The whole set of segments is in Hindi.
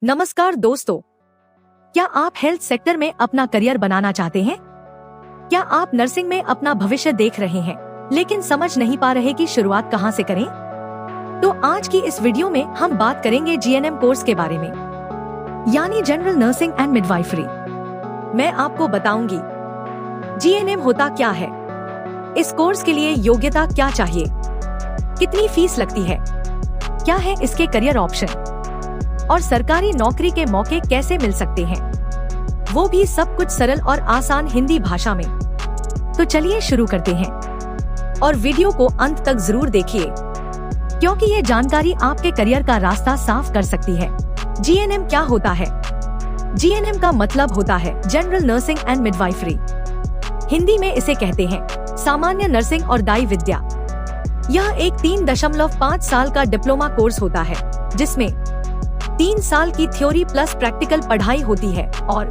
नमस्कार दोस्तों, क्या आप हेल्थ सेक्टर में अपना करियर बनाना चाहते हैं? क्या आप नर्सिंग में अपना भविष्य देख रहे हैं लेकिन समझ नहीं पा रहे कि शुरुआत कहां से करें? तो आज की इस वीडियो में हम बात करेंगे जीएनएम कोर्स के बारे में, यानी जनरल नर्सिंग एंड मिडवाइफरी। मैं आपको बताऊंगी जीएनएम होता क्या है, इस कोर्स के लिए योग्यता क्या चाहिए, कितनी फीस लगती है, क्या है इसके करियर ऑप्शन और सरकारी नौकरी के मौके कैसे मिल सकते हैं, वो भी सब कुछ सरल और आसान हिंदी भाषा में। तो चलिए शुरू करते हैं और वीडियो को अंत तक जरूर देखिए क्योंकि ये जानकारी आपके करियर का रास्ता साफ कर सकती है। जीएनएम क्या होता है? जीएनएम का मतलब होता है general nursing and midwifery. Hindi में इसे कहते हैं सामान्य नर्सिंग और दाई विद्या। यह एक 3.5 साल का डिप्लोमा कोर्स होता है जिसमें 3 साल की थ्योरी प्लस प्रैक्टिकल पढ़ाई होती है और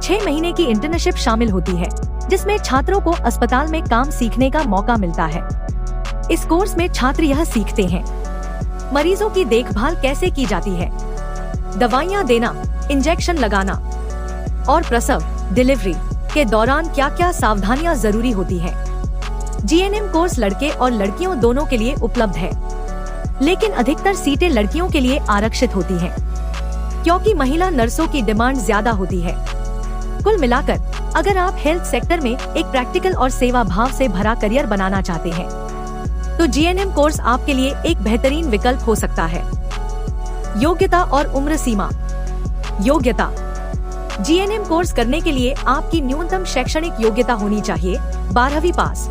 6 महीने की इंटर्नशिप शामिल होती है जिसमें छात्रों को अस्पताल में काम सीखने का मौका मिलता है। इस कोर्स में छात्र यह सीखते हैं मरीजों की देखभाल कैसे की जाती है, दवाइयाँ देना, इंजेक्शन लगाना और प्रसव डिलीवरी के दौरान क्या क्या सावधानियाँ जरूरी होती है। जीएनएम कोर्स लड़के और लड़कियों दोनों के लिए उपलब्ध है, लेकिन अधिकतर सीटें लड़कियों के लिए आरक्षित होती हैं, क्योंकि महिला नर्सों की डिमांड ज्यादा होती है। कुल मिलाकर अगर आप हेल्थ सेक्टर में एक प्रैक्टिकल और सेवा भाव से भरा करियर बनाना चाहते हैं तो जीएनएम कोर्स आपके लिए एक बेहतरीन विकल्प हो सकता है। योग्यता और उम्र सीमा। योग्यता। जीएनएम कोर्स करने के लिए आपकी न्यूनतम शैक्षणिक योग्यता होनी चाहिए 12वीं पास।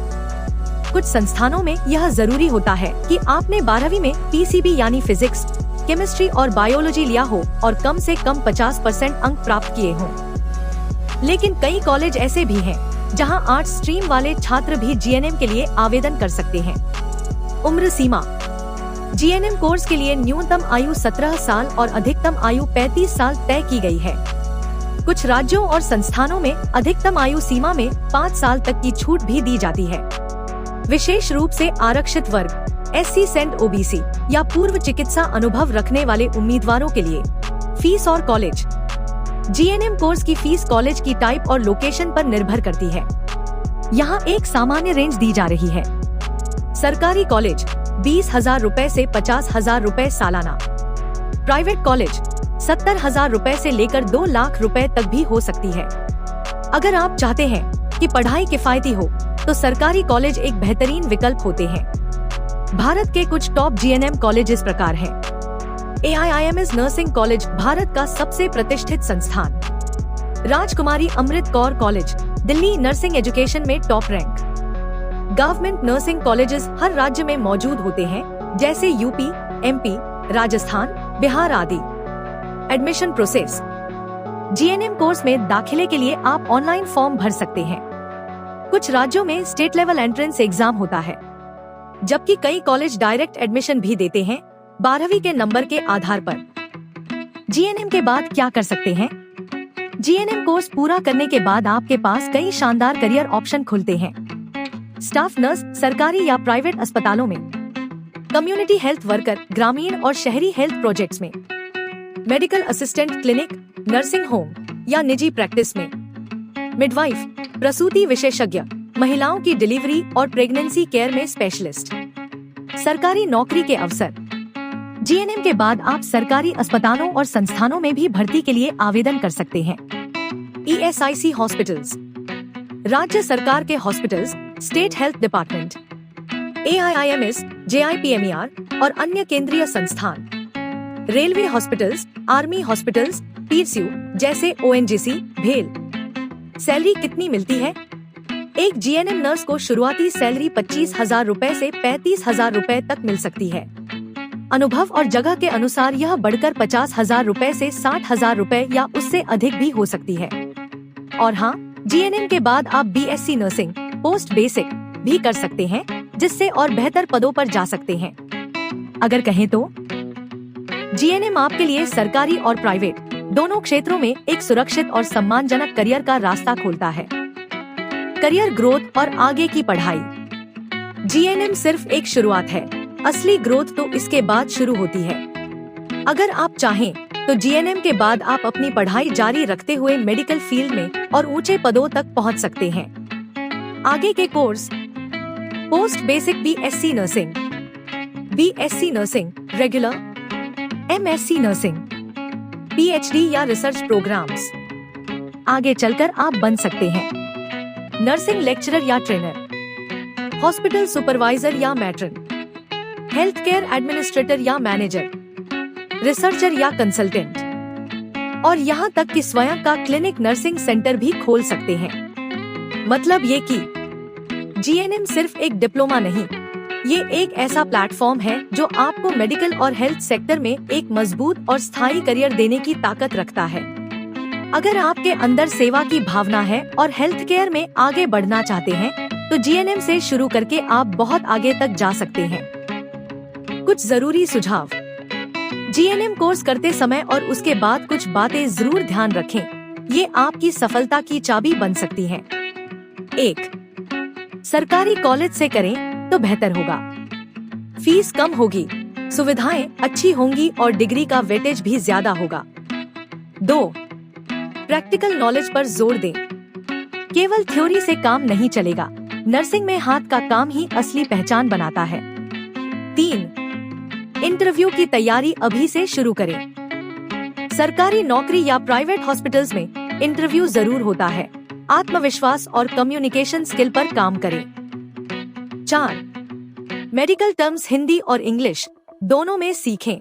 कुछ संस्थानों में यह जरूरी होता है कि आपने 12वीं में पीसीबी यानी फिजिक्स, केमिस्ट्री और बायोलॉजी लिया हो और कम से कम 50% अंक प्राप्त किए हों। लेकिन कई कॉलेज ऐसे भी हैं जहां आर्ट्स स्ट्रीम वाले छात्र भी जीएनएम के लिए आवेदन कर सकते हैं। उम्र सीमा। जीएनएम कोर्स के लिए न्यूनतम आयु 17 साल और अधिकतम आयु 35 साल तय की गई है। कुछ राज्यों और संस्थानों में अधिकतम आयु सीमा में 5 साल तक की छूट भी दी जाती है। विशेष रूप से आरक्षित वर्ग, एससी सेंट ओबीसी या पूर्व चिकित्सा अनुभव रखने वाले उम्मीदवारों के लिए। फीस और कॉलेज। जीएनएम कोर्स की फीस कॉलेज की टाइप और लोकेशन पर निर्भर करती है। यहाँ एक सामान्य रेंज दी जा रही है। सरकारी कॉलेज 20,000 रूपए से 50,000 रूपए सालाना। प्राइवेट कॉलेज 70,000 रूपए से लेकर 2 लाख रूपए तक भी हो सकती है। अगर आप चाहते हैं कि पढ़ाई किफायती हो तो सरकारी कॉलेज एक बेहतरीन विकल्प होते हैं। भारत के कुछ टॉप जीएनएम कॉलेज इस प्रकार हैं। AIIMS नर्सिंग कॉलेज भारत का सबसे प्रतिष्ठित संस्थान। Rajkumari Amrit Kaur college Delhi nursing education में top rank. Government nursing colleges हर राज्य में मौजूद होते हैं जैसे यूपी, एमपी, राजस्थान, बिहार आदि। Admission process. जीएनएम कोर्स में दाखिले के लिए आप ऑनलाइन फॉर्म भर सकते हैं। कुछ राज्यों में स्टेट लेवल एंट्रेंस एग्जाम होता है, जबकि कई कॉलेज डायरेक्ट एडमिशन भी देते हैं 12वीं के नंबर के आधार पर। जीएनएम के बाद क्या कर सकते हैं? जीएनएम कोर्स पूरा करने के बाद आपके पास कई शानदार करियर ऑप्शन खुलते हैं। स्टाफ नर्स सरकारी या प्राइवेट अस्पतालों में, कम्युनिटी हेल्थ वर्कर ग्रामीण और शहरी हेल्थ प्रोजेक्ट्स में, medical assistant clinic, nursing home या निजी प्रैक्टिस में, मिडवाइफ प्रसूति विशेषज्ञ, महिलाओं की डिलीवरी और प्रेगनेंसी केयर में स्पेशलिस्ट। सरकारी नौकरी के अवसर। जीएनएम के बाद आप सरकारी अस्पतालों और संस्थानों में भी भर्ती के लिए आवेदन कर सकते हैं। ESIC हॉस्पिटल्स, राज्य सरकार के hospitals, state health department, AIIMS, JIPMER और अन्य केंद्रीय संस्थान। Railway hospitals, army hospitals, PSU जैसे ONGC, भेल। सैलरी कितनी मिलती है? एक जीएनएम नर्स को शुरुआती सैलरी 25,000 रूपए से 35,000 रूपए तक मिल सकती है। अनुभव और जगह के अनुसार यह बढ़कर 50,000 रूपए से 60,000 रूपए या उससे अधिक भी हो सकती है। और हाँ, जीएनएम के बाद आप BSc नर्सिंग पोस्ट बेसिक भी कर सकते हैं, जिससे और बेहतर पदों पर जा सकते हैं। अगर कहें तो जीएनएम आपके लिए सरकारी और प्राइवेट दोनों क्षेत्रों में एक सुरक्षित और सम्मानजनक करियर का रास्ता खोलता है। करियर ग्रोथ और आगे की पढ़ाई। जीएनएम सिर्फ एक शुरुआत है, असली ग्रोथ तो इसके बाद शुरू होती है। अगर आप चाहें तो जीएनएम के बाद आप अपनी पढ़ाई जारी रखते हुए मेडिकल फील्ड में और ऊंचे पदों तक पहुंच सकते हैं। आगे के course: post basic BSc nursing, BSc nursing regular, MSc nursing, PhD या रिसर्च प्रोग्राम्स। आगे चलकर आप बन सकते हैं नर्सिंग लेक्चरर या ट्रेनर, हॉस्पिटल सुपरवाइजर या मैट्रन, हेल्थ केयर एडमिनिस्ट्रेटर या मैनेजर, रिसर्चर या कंसल्टेंट, और यहाँ तक कि स्वयं का क्लिनिक नर्सिंग सेंटर भी खोल सकते हैं। मतलब ये कि जीएनएम सिर्फ एक डिप्लोमा नहीं, ये एक ऐसा प्लेटफॉर्म है जो आपको मेडिकल और हेल्थ सेक्टर में एक मजबूत और स्थायी करियर देने की ताकत रखता है। अगर आपके अंदर सेवा की भावना है और हेल्थ केयर में आगे बढ़ना चाहते हैं, तो जीएनएम से शुरू करके आप बहुत आगे तक जा सकते हैं। कुछ जरूरी सुझाव: जीएनएम कोर्स करते समय और उसके बाद कुछ बातें जरूर ध्यान रखें, ये आपकी सफलता की चाबी बन सकती हैं। 1. सरकारी कॉलेज से करें तो बेहतर होगा। फीस कम होगी, सुविधाएं अच्छी होंगी और डिग्री का वेटेज भी ज्यादा होगा। 2. प्रैक्टिकल नॉलेज पर जोर दें। केवल थ्योरी से काम नहीं चलेगा, नर्सिंग में हाथ का काम ही असली पहचान बनाता है। 3. इंटरव्यू की तैयारी अभी से शुरू करें। सरकारी नौकरी या प्राइवेट हॉस्पिटल्स में इंटरव्यू जरूर होता है। आत्मविश्वास और कम्युनिकेशन स्किल पर काम करें। 4. मेडिकल टर्म्स हिंदी और इंग्लिश दोनों में सीखें।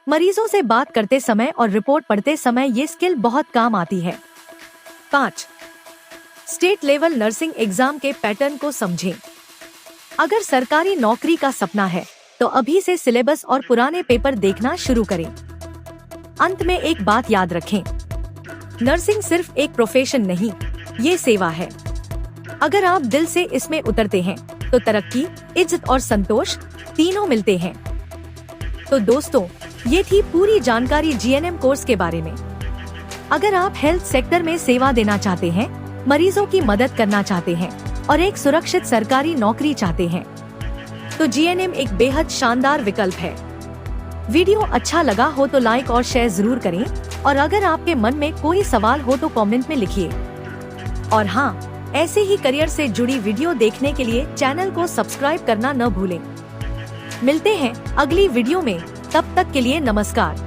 मरीजों से बात करते समय और रिपोर्ट पढ़ते समय ये स्किल बहुत काम आती है। 5. स्टेट लेवल नर्सिंग एग्जाम के पैटर्न को समझें। अगर सरकारी नौकरी का सपना है तो अभी से सिलेबस और पुराने पेपर देखना शुरू करें। अंत में एक बात याद रखें, नर्सिंग सिर्फ एक प्रोफेशन नहीं, ये सेवा है। अगर आप दिल से इसमें उतरते हैं तो तरक्की, इज्जत और संतोष तीनों मिलते हैं। तो दोस्तों, ये थी पूरी जानकारी जीएनएम कोर्स के बारे में। अगर आप हेल्थ सेक्टर में सेवा देना चाहते हैं, मरीजों की मदद करना चाहते हैं और एक सुरक्षित सरकारी नौकरी चाहते हैं, तो जीएनएम एक बेहद शानदार विकल्प है। वीडियो अच्छा लगा हो तो लाइक और शेयर जरूर करें, और अगर आपके मन में कोई सवाल हो तो कमेंट में लिखिए। और हाँ, ऐसे ही करियर से जुड़ी वीडियो देखने के लिए चैनल को सब्सक्राइब करना न भूलें। मिलते हैं अगली वीडियो में, तब तक के लिए नमस्कार।